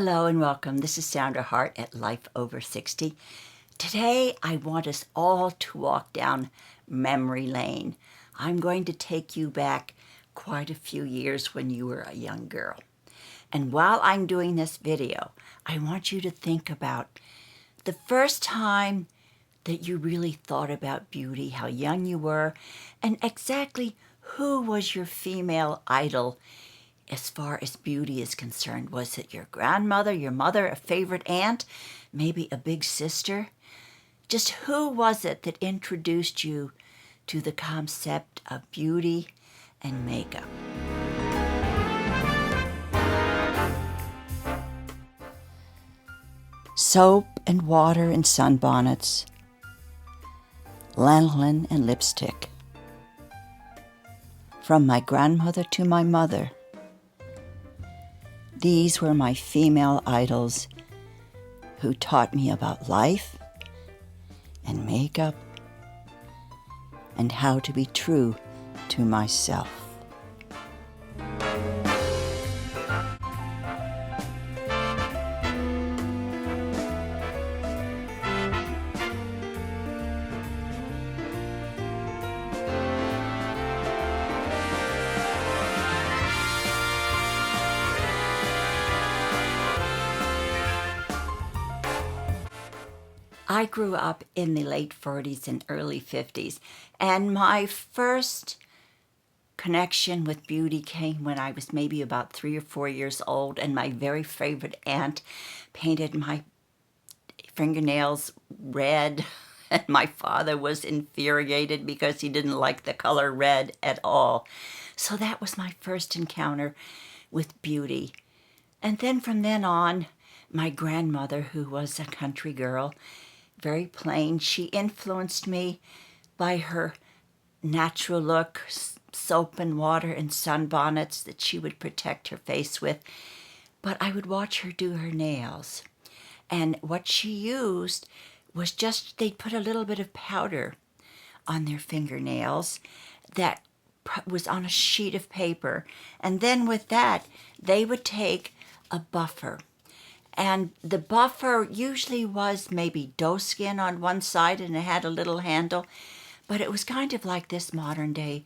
Hello and welcome. This is Sandra Hart at Life Over 60. Today I want us all to walk down memory lane. I'm going to take you back quite a few years when you were a young girl. And while I'm doing this video, I want you to think about the first time that you really thought about beauty, how young you were, and exactly who was your female idol as far as beauty is concerned. Was it your grandmother, your mother, a favorite aunt, maybe a big sister? Just who was it that introduced you to the concept of beauty and makeup? Soap and water and sunbonnets, lanolin and lipstick. From my grandmother to my mother, these were my female idols who taught me about life and makeup and how to be true to myself. I grew up in the late 40s and early 50s, and my first connection with beauty came when I was maybe about 3 or 4 years old, and my very favorite aunt painted my fingernails red, and my father was infuriated because he didn't like the color red at all. So that was my first encounter with beauty. And then from then on, my grandmother, who was a country girl, very plain, she influenced me by her natural look, soap and water and sunbonnets that she would protect her face with. But I would watch her do her nails. And what she used was just, they'd put a little bit of powder on their fingernails that was on a sheet of paper. And then with that, they would take a buffer. And the buffer usually was maybe doe skin on one side and it had a little handle, but it was kind of like this modern day.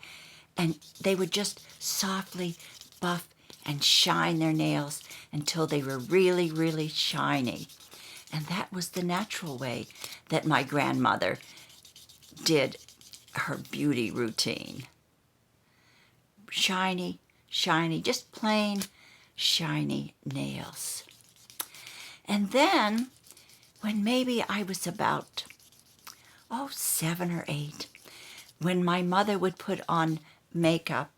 And they would just softly buff and shine their nails until they were really, really shiny. And that was the natural way that my grandmother did her beauty routine. Shiny, shiny, just plain shiny nails. And then, when maybe I was about, 7 or 8, when my mother would put on makeup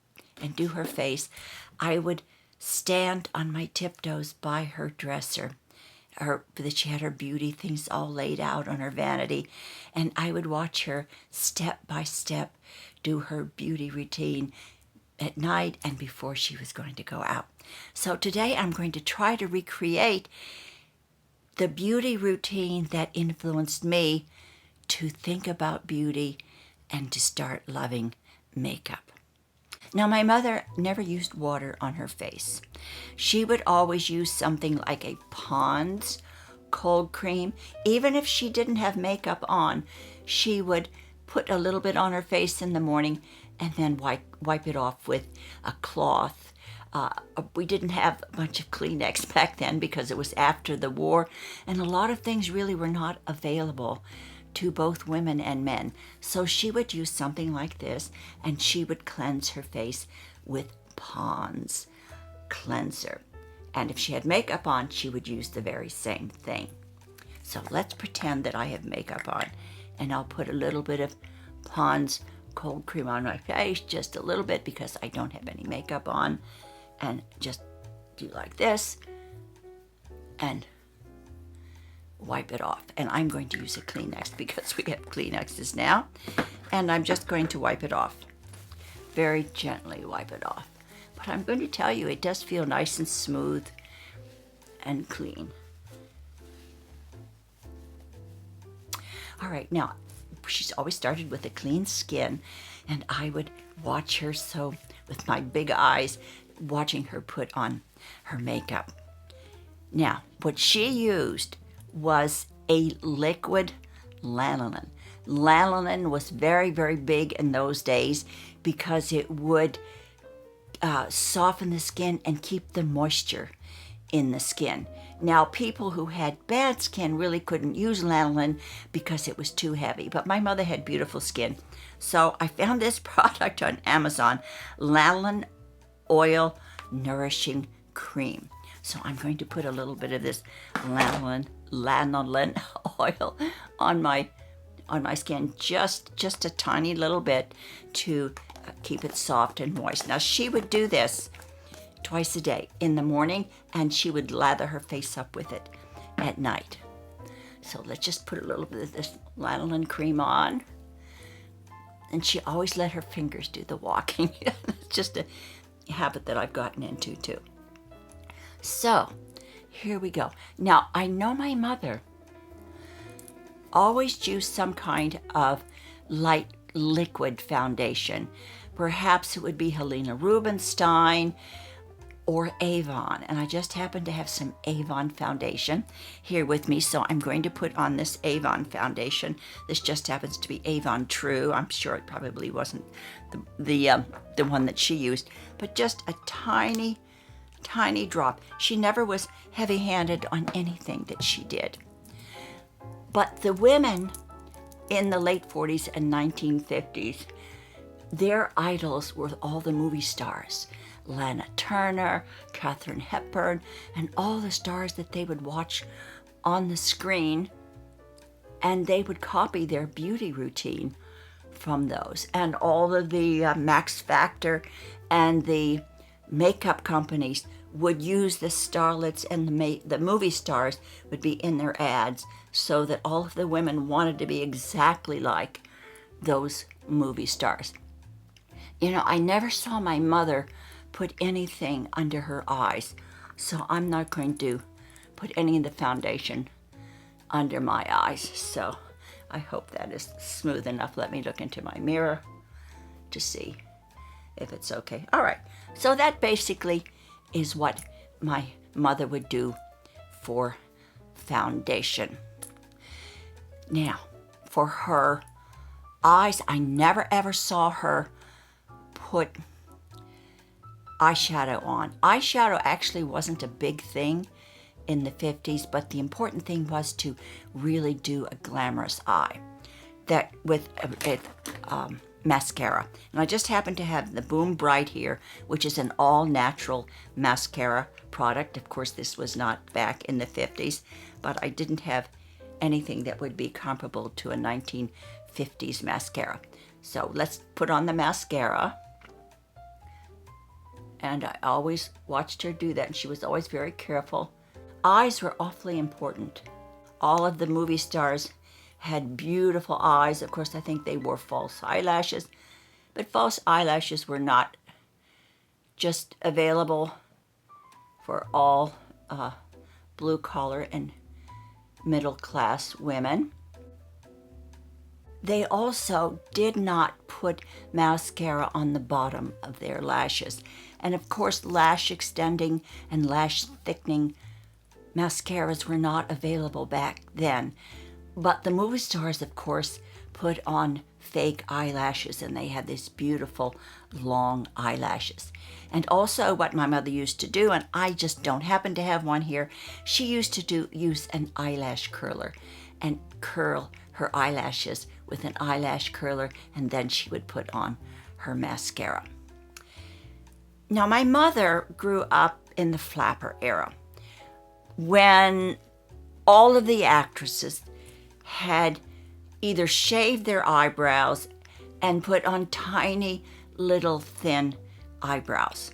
and do her face, I would stand on my tiptoes by her dresser, that she had her beauty things all laid out on her vanity, and I would watch her step by step do her beauty routine at night and before she was going to go out. So today I'm going to try to recreate the beauty routine that influenced me to think about beauty and to start loving makeup. Now, my mother never used water on her face. She would always use something like a Pond's cold cream. Even if she didn't have makeup on, she would put a little bit on her face in the morning and then wipe it off with a cloth. We didn't have a bunch of Kleenex back then because it was after the war, and a lot of things really were not available to both women and men. So she would use something like this, and she would cleanse her face with Pond's cleanser. And if she had makeup on, she would use the very same thing. So let's pretend that I have makeup on, and I'll put a little bit of Pond's cold cream on my face, just a little bit because I don't have any makeup on. And just do like this and wipe it off. And I'm going to use a Kleenex because we have Kleenexes now. And I'm just going to wipe it off. Very gently wipe it off. But I'm going to tell you, it does feel nice and smooth and clean. All right, now, she's always started with a clean skin, and I would watch her with my big eyes, watching her put on her makeup. Now, what she used was a liquid lanolin. Lanolin was very, very big in those days because it would soften the skin and keep the moisture in the skin. Now, people who had bad skin really couldn't use lanolin because it was too heavy, but my mother had beautiful skin. So I found this product on Amazon, Lanolin Oil Nourishing Cream. So I'm going to put a little bit of this lanolin oil on my skin, just a tiny little bit to keep it soft and moist. Now, she would do this twice a day, in the morning, and she would lather her face up with it at night. So let's just put a little bit of this lanolin cream on. And she always let her fingers do the walking. It's just a habit that I've gotten into too. So here we go. Now, I know my mother always used some kind of light liquid foundation. Perhaps it would be Helena Rubinstein or Avon, and I just happen to have some Avon foundation here with me, so I'm going to put on this Avon foundation. This just happens to be Avon True. I'm sure it probably wasn't the one that she used, but just a tiny drop. She never was heavy-handed on anything that she did. But the women in the late 40s and 1950s, their idols were all the movie stars. Lana Turner, Katharine Hepburn, and all the stars that they would watch on the screen, and they would copy their beauty routine from those. And all of the Max Factor and the makeup companies would use the starlets, and the movie stars would be in their ads, so that all of the women wanted to be exactly like those movie stars. You know, I never saw my mother put anything under her eyes, so I'm not going to put any of the foundation under my eyes. So I hope that is smooth enough. Let me look into my mirror to see if it's okay. All right, so that basically is what my mother would do for foundation. Now, for her eyes, I never ever saw her put eyeshadow on. Eyeshadow actually wasn't a big thing in the 50s, but the important thing was to really do a glamorous eye that with mascara. And I just happen to have the Boom Bright here, which is an all-natural mascara product. Of course, this was not back in the 50s, but I didn't have anything that would be comparable to a 1950s mascara. So let's put on the mascara. And I always watched her do that, and she was always very careful. Eyes were awfully important. All of the movie stars had beautiful eyes. Of course, I think they wore false eyelashes, but false eyelashes were not just available for all blue-collar and middle-class women. They also did not put mascara on the bottom of their lashes. And of course, lash extending and lash thickening mascaras were not available back then. But the movie stars, of course, put on fake eyelashes, and they had these beautiful long eyelashes. And also what my mother used to do, and I just don't happen to have one here, she used to use an eyelash curler and curl her eyelashes with an eyelash curler, and then she would put on her mascara. Now, my mother grew up in the flapper era, when all of the actresses had either shaved their eyebrows and put on tiny little thin eyebrows.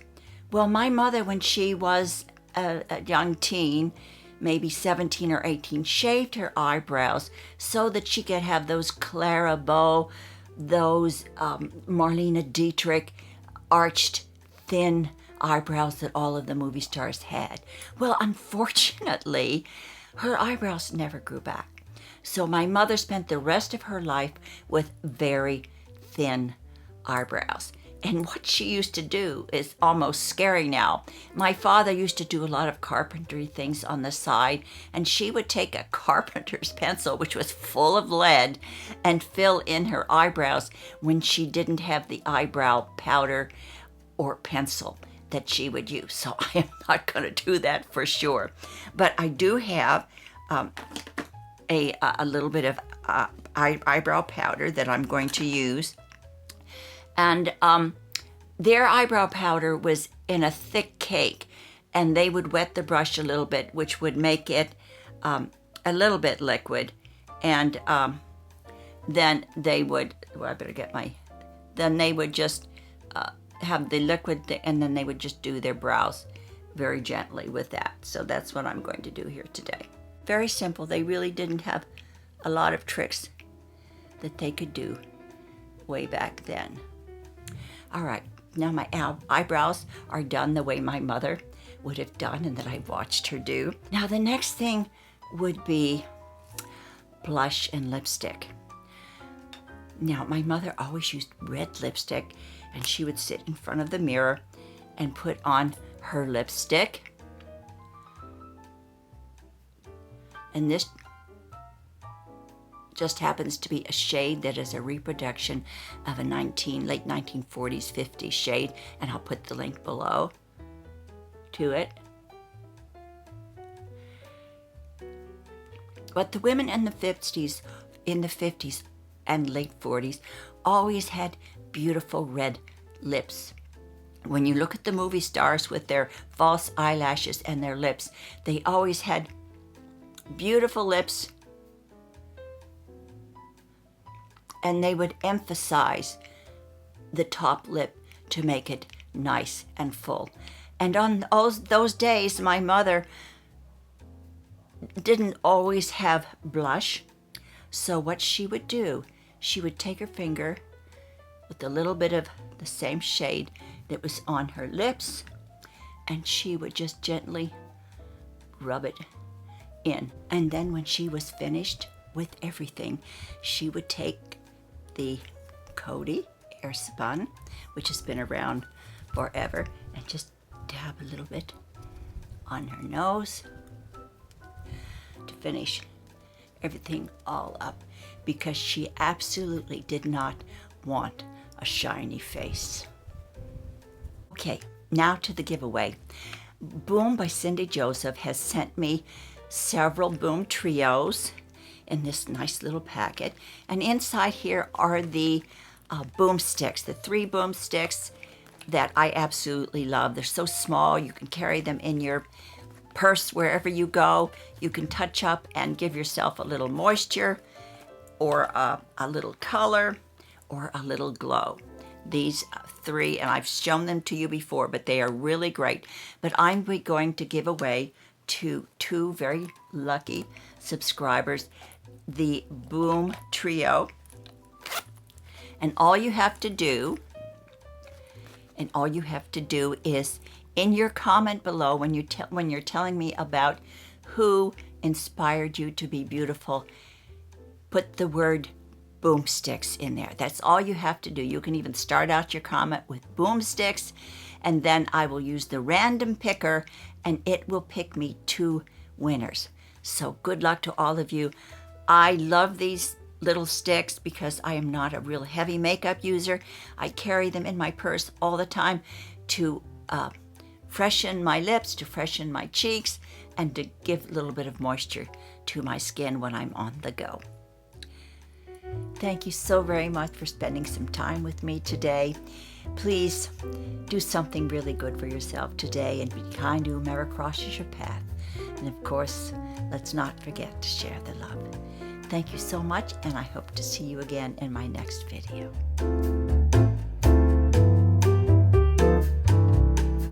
Well, my mother, when she was a young teen, maybe 17 or 18, shaved her eyebrows so that she could have those Clara Bow, those Marlene Dietrich arched thin eyebrows that all of the movie stars had. Well, unfortunately, her eyebrows never grew back. So my mother spent the rest of her life with very thin eyebrows. And what she used to do is almost scary now. My father used to do a lot of carpentry things on the side, and she would take a carpenter's pencil, which was full of lead, and fill in her eyebrows when she didn't have the eyebrow powder or pencil that she would use. So I am not going to do that for sure. But I do have a little bit of eyebrow powder that I'm going to use. And their eyebrow powder was in a thick cake, and they would wet the brush a little bit, which would make it a little bit liquid. And then they would, then they would just have the liquid, and then they would just do their brows very gently with that. So that's what I'm going to do here today. Very simple. They really didn't have a lot of tricks that they could do way back then. All right, now my eyebrows are done the way my mother would have done and that I watched her do. Now the next thing would be blush and lipstick. Now my mother always used red lipstick, and she would sit in front of the mirror and put on her lipstick. And this just happens to be a shade that is a reproduction of a late 1940s, 50s shade, and I'll put the link below to it. But the women in the 50s and late 40s always had beautiful red lips. When you look at the movie stars with their false eyelashes and their lips, they always had beautiful lips, and they would emphasize the top lip to make it nice and full. And on those days, my mother didn't always have blush. So what she would do, she would take her finger with a little bit of the same shade that was on her lips, and she would just gently rub it in. And then when she was finished with everything, she would take the Coty Airspun, which has been around forever, and just dab a little bit on her nose to finish everything all up, because she absolutely did not want a shiny face. Okay, now to the giveaway. Boom by Cindy Joseph has sent me several Boom Trios in this nice little packet, and inside here are the boom sticks, the 3 boom sticks that I absolutely love. They're so small, you can carry them in your purse wherever you go. You can touch up and give yourself a little moisture, or a little color, or a little glow. These 3, and I've shown them to you before, but they are really great. But I'm going to give away to 2 very lucky subscribers the Boom Trio. And all you have to do is, in your comment below, when you're telling me about who inspired you to be beautiful, put the word boomsticks in there. That's all you have to do. You can even start out your comment with boomsticks, and then I will use the random picker, and it will pick me 2 winners. So good luck to all of you. I love these little sticks because I am not a real heavy makeup user. I carry them in my purse all the time to freshen my lips, to freshen my cheeks, and to give a little bit of moisture to my skin when I'm on the go. Thank you so very much for spending some time with me today. Please do something really good for yourself today, and be kind to whomever crosses your path. And of course, let's not forget to share the love. Thank you so much, and I hope to see you again in my next video.